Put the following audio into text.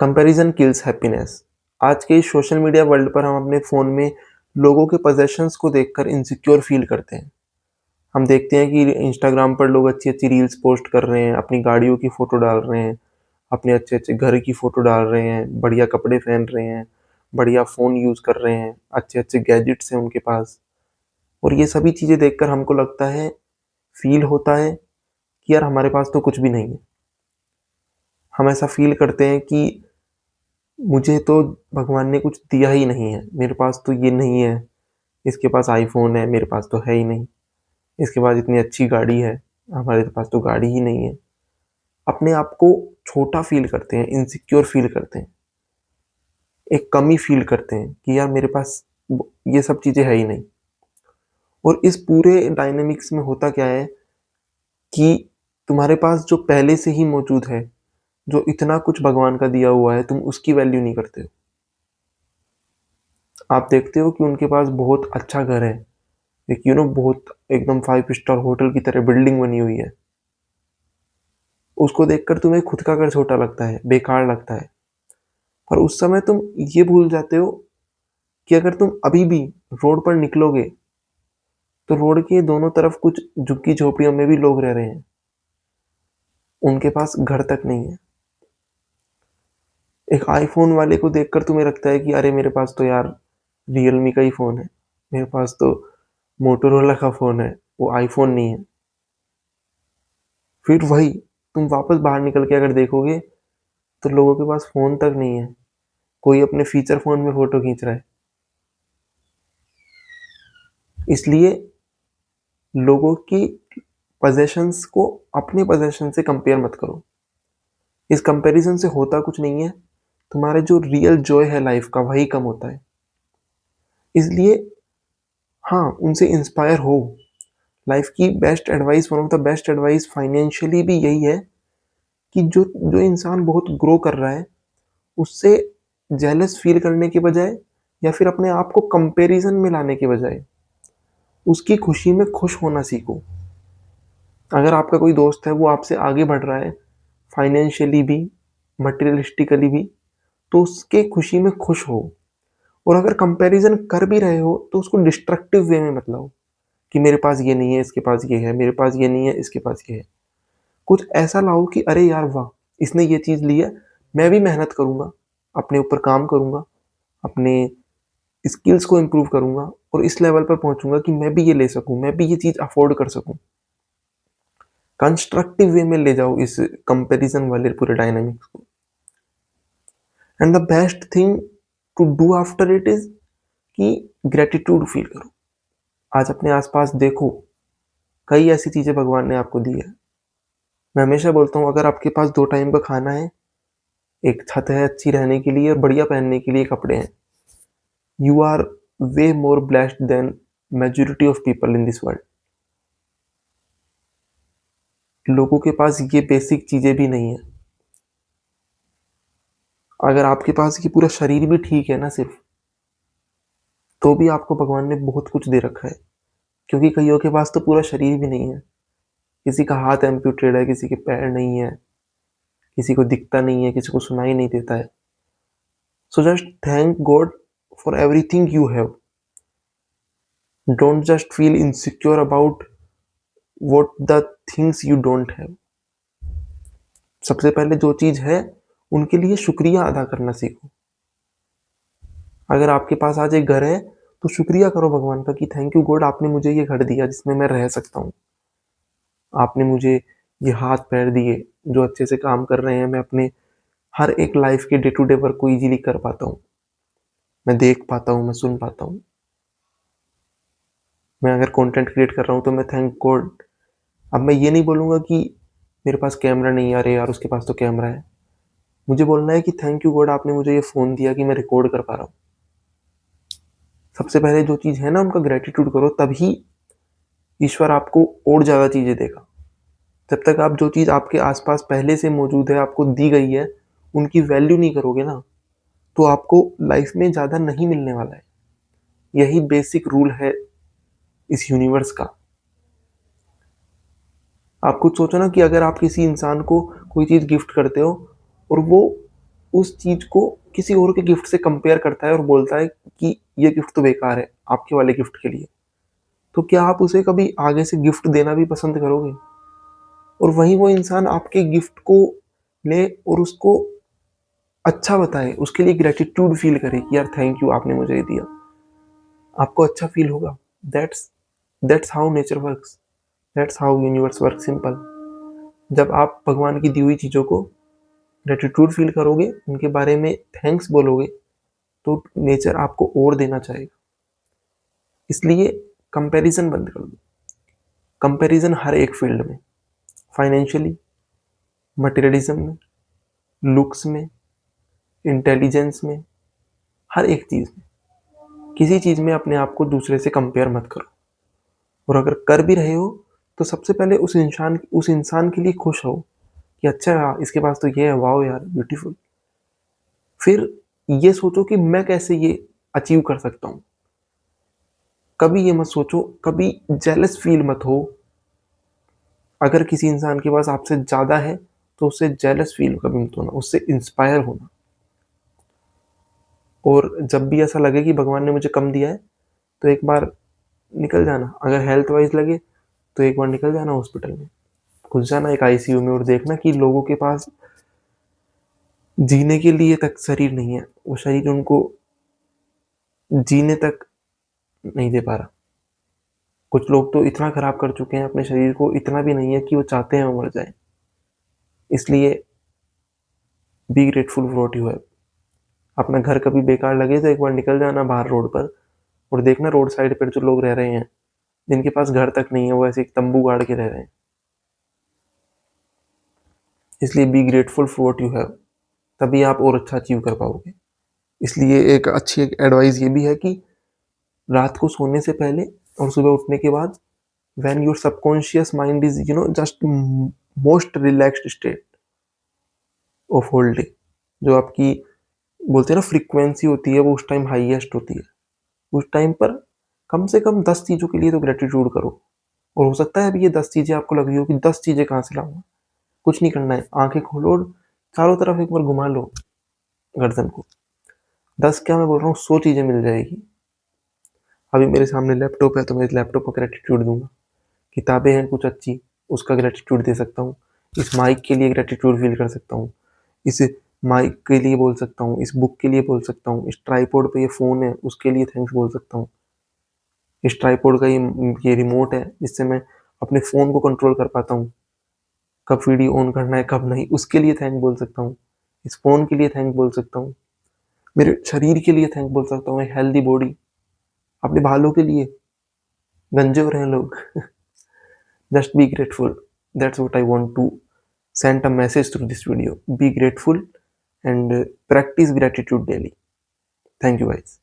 Comparison kills happiness. आज के इस सोशल मीडिया वर्ल्ड पर हम अपने फ़ोन में लोगों के पोज़ेशंस को देखकर इनसिक्योर फ़ील करते हैं। हम देखते हैं कि इंस्टाग्राम पर लोग अच्छी-अच्छी रील्स पोस्ट कर रहे हैं, अपनी गाड़ियों की फ़ोटो डाल रहे हैं, अपने अच्छे-अच्छे घर की फ़ोटो डाल रहे हैं, बढ़िया कपड़े पहन रहे हैं, बढ़िया फ़ोन यूज़ कर रहे हैं, अच्छे-अच्छे गैजेट्स हैं उनके पास। और ये सभी चीज़ें देखकर हमको लगता है, फ़ील होता है कि यार हमारे पास तो कुछ भी नहीं है। हम ऐसा फ़ील करते हैं कि मुझे तो भगवान ने कुछ दिया ही नहीं है। मेरे पास तो ये नहीं है, इसके पास आईफ़ोन है, मेरे पास तो है ही नहीं। इसके पास इतनी अच्छी गाड़ी है, हमारे पास तो गाड़ी ही नहीं है। अपने आप को छोटा फ़ील करते हैं, इनसिक्योर फ़ील करते हैं, एक कमी फ़ील करते हैं कि यार मेरे पास ये सब चीज़ें है ही नहीं। और इस पूरे डायनामिक्स में होता क्या है कि तुम्हारे पास जो पहले से ही मौजूद है, जो इतना कुछ भगवान का दिया हुआ है, तुम उसकी वैल्यू नहीं करते हो। आप देखते हो कि उनके पास बहुत अच्छा घर है, एक बहुत एकदम 5 स्टार होटल की तरह बिल्डिंग बनी हुई है। उसको देखकर तुम्हें खुद का घर छोटा लगता है, बेकार लगता है। और उस समय तुम ये भूल जाते हो कि अगर तुम अभी भी रोड पर निकलोगे, तो रोड के दोनों तरफ कुछ झुग्गी-झोपड़ियों में भी लोग रह रहे हैं। उनके पास घर तक नहीं है। एक आईफ़ोन वाले को देखकर तुम्हें लगता है कि अरे मेरे पास तो यार रियलमी का ही फ़ोन है। मेरे पास तो मोटोरोला का फ़ोन है, वो आईफ़ोन नहीं है। फिर वही तुम वापस बाहर निकल के अगर देखोगे, तो लोगों के पास फ़ोन तक नहीं है। कोई अपने फीचर फ़ोन में फ़ोटो खींच रहा है। इसलिए लोगों की पोज़ेशंस को अपने पोज़ेशन से कंपेयर मत करो। इस कंपैरिज़न से होता कुछ नहीं है, तुम्हारा जो रियल जॉय है लाइफ़ का वही कम होता है। इसलिए हाँ, उनसे इंस्पायर हो। लाइफ़ की best advice one of the best advice financially भी यही है कि जो जो इंसान बहुत ग्रो कर रहा है, उससे जेलस फ़ील करने के बजाय या फिर अपने आप को कंपैरिज़न में लाने के बजाय, उसकी खुशी में खुश होना सीखो। अगर आपका कोई दोस्त है वो आपसे आगे बढ़ रहा है, फाइनेंशियली भी, मटेरियलिस्टिकली भी, तो उसके खुशी में खुश हो। और अगर कंपैरिज़न कर भी रहे हो तो उसको डिस्ट्रक्टिव वे में मत लाओ, कि मेरे पास ये नहीं है, इसके पास ये है, मेरे पास ये नहीं है, इसके पास ये है। कुछ ऐसा लाओ कि अरे यार वाह! इसने ये चीज़ ली है, मैं भी मेहनत करूँगा, अपने ऊपर काम करूँगा, अपने स्किल्स को इम्प्रूव करूँगा और इस लेवल पर पहुँचूँगा कि मैं भी ये ले सकूँ, मैं भी ये चीज़ अफ़ोर्ड कर सकूँ। कंस्ट्रक्टिव वे में ले जाओ इस कंपैरिज़न वाले पूरे डायनामिक्स को। And the best thing to do after it is कि ग्रैटिट्यूड फ़ील करो। आज अपने आस-पास देखो, कई ऐसी चीज़ें भगवान ने आपको दी है। मैं हमेशा बोलता हूँ अगर आपके पास 2 टाइम का खाना है, एक छत है अच्छी रहने के लिए और बढ़िया पहनने के लिए कपड़े हैं, you are way more blessed than majority of people in this world. लोगों के पास ये बेसिक चीज़ें भी नहीं है। अगर आपके पास ये पूरा शरीर भी ठीक है ना सिर्फ़, तो भी आपको भगवान ने बहुत कुछ दे रखा है। क्योंकि कइयों के पास तो पूरा शरीर भी नहीं है। किसी का हाथ एम्पुटेड है, किसी के पैर नहीं है, किसी को दिखता नहीं है, किसी को सुनाई नहीं देता है। So just thank God for everything you have. Don't just feel insecure about what the things you don't have. सबसे पहले जो चीज़ है, उनके लिए शुक्रिया अदा करना सीखो। अगर आपके पास आज एक घर है, तो शुक्रिया करो भगवान का कि थैंक यू गॉड आपने मुझे ये घर दिया जिसमें मैं रह सकता हूँ। आपने मुझे ये हाथ-पैर दिए, जो अच्छे से काम कर रहे हैं, मैं अपने हर एक लाइफ़ के डे टू डे वर्क को ईज़िली कर पाता हूँ। मैं देख पाता हूँ, मैं सुन पाता हूँ। मैं अगर कंटेंट क्रिएट कर रहा हूँ, तो मैं थैंक गॉड। अब मैं ये नहीं बोलूँगा कि मेरे पास कैमरा नहीं है, अरे यार उसके पास तो कैमरा है। मुझे बोलना है कि थैंक यू गॉड आपने मुझे ये फ़ोन दिया कि मैं रिकॉर्ड कर पा रहा हूँ। सबसे पहले जो चीज़ है ना उनका ग्रैटिट्यूड करो, तभी ईश्वर आपको और ज़्यादा चीज़ें देगा। जब तक आप जो चीज़ आपके आस-पास पहले से मौजूद है, आपको दी गई है, उनकी वैल्यू नहीं करोगे ना, तो आपको लाइफ़ में ज़्यादा नहीं मिलने वाला है। यही बेसिक रूल है इस यूनिवर्स का। आप खुद सोचो ना कि अगर आप किसी इंसान को कोई चीज़ गिफ्ट करते हो और वो उस चीज़ को किसी और के गिफ्ट से कंपेयर करता है और बोलता है कि ये गिफ्ट तो बेकार है आपके वाले गिफ्ट के लिए, तो क्या आप उसे कभी आगे से गिफ्ट देना भी पसंद करोगे? और वहीं वो इंसान आपके गिफ्ट को ले और उसको अच्छा बताए, उसके लिए ग्रैटिट्यूड फ़ील करे कि यार थैंक यू आपने मुझे ये दिया। आपको अच्छा फ़ील होगा। That's that's how nature works, that's how universe works, simple. जब आप भगवान की दी हुई चीज़ों को ग्रैटिट्यूड फ़ील करोगे, उनके बारे में थैंक्स बोलोगे, तो नेचर आपको और देना चाहेगा। इसलिए कंपैरिज़न बंद कर दो। कंपैरिज़न हर एक फ़ील्ड में, फाइनेंशियली, मटेरियलिज़्म में, लुक्स में, इंटेलिजेंस में, हर एक चीज़ में। किसी चीज़ में अपने आप को दूसरे से कंपेयर मत करो, और अगर कर भी रहे हो तो सबसे पहले उस इंसान के लिए खुश हो कि अच्छा इसके पास तो ये है, वाओ यार ब्यूटीफुल। फिर ये सोचो कि मैं कैसे ये अचीव कर सकता हूँ। कभी ये मत सोचो, कभी जेलस फील मत हो। अगर किसी इंसान के पास आपसे ज़्यादा है तो उससे जेलस फील कभी मत होना, उससे इंस्पायर होना। और जब भी ऐसा लगे कि भगवान ने मुझे कम दिया है तो एक बार निकल जाना, अगर हेल्थ वाइज लगे तो एक बार निकल जाना हॉस्पिटल में, घुस जाना एक आईसीयू में और देखना कि लोगों के पास जीने के लिए तक शरीर नहीं है, वो शरीर उनको जीने तक नहीं दे पा रहा। कुछ लोग तो इतना खराब कर चुके हैं अपने शरीर को, इतना भी नहीं है कि वो चाहते हैं वो मर जाए। इसलिए be grateful for what you have. अपना घर कभी बेकार लगे तो एक बार निकल जाना बाहर रोड पर और देखना रोड साइड पर जो लोग रह रहे हैं, जिनके पास घर तक नहीं है, वो ऐसे एक तंबू गाड़ के रह रहे हैं। इसलिए be grateful for what you have, तभी आप और अच्छा अचीव कर पाओगे। इसलिए एक अच्छी एडवाइस ये भी है कि रात को सोने से पहले और सुबह उठने के बाद, when your subconscious mind is just most relaxed state of whole day, जो आपकी बोलते हैं ना फ्रीक्वेंसी होती है, वो उस टाइम हाईएस्ट होती है। उस टाइम पर कम से कम 10 चीज़ों के लिए तो ग्रेटिट्यूड करो। और हो सकता है अभी ये 10 चीज़ें आपको लग रही हो कि 10 चीज़ें कहाँ से लाऊंगा। कुछ नहीं करना है, आंखें खोलो और चारों तरफ एक बार घुमा लो गर्दन को। 10 क्या मैं बोल रहा हूँ, 100 चीज़ें मिल जाएगी। अभी मेरे सामने लैपटॉप है तो मैं इस लैपटॉप को ग्रेटिट्यूड दूंगा। किताबें हैं कुछ अच्छी, उसका ग्रेटिट्यूड दे सकता हूँ। इस माइक के लिए ग्रेटिट्यूड फील कर सकता हूँ। इस माइक के लिए बोल सकता हूँ, इस बुक के लिए बोल सकता हूँ, इस ट्राइपॉड पे ये फ़ोन है उसके लिए थैंक्स बोल सकता हूँ। इस ट्राइपॉड का ये रिमोट है जिससे मैं अपने फ़ोन को कंट्रोल कर पाता हूँ, कब वीडियो ऑन करना है कब नहीं, उसके लिए थैंक बोल सकता हूँ। इस फ़ोन के लिए थैंक बोल सकता हूँ। मेरे शरीर के लिए थैंक बोल सकता हूँ, एक हेल्दी बॉडी। अपने बालों के लिए, गंजे हो रहे हैं लोग। Just be grateful. That's what I want to send a message through this video. Be grateful and practice gratitude daily. Thank you, guys.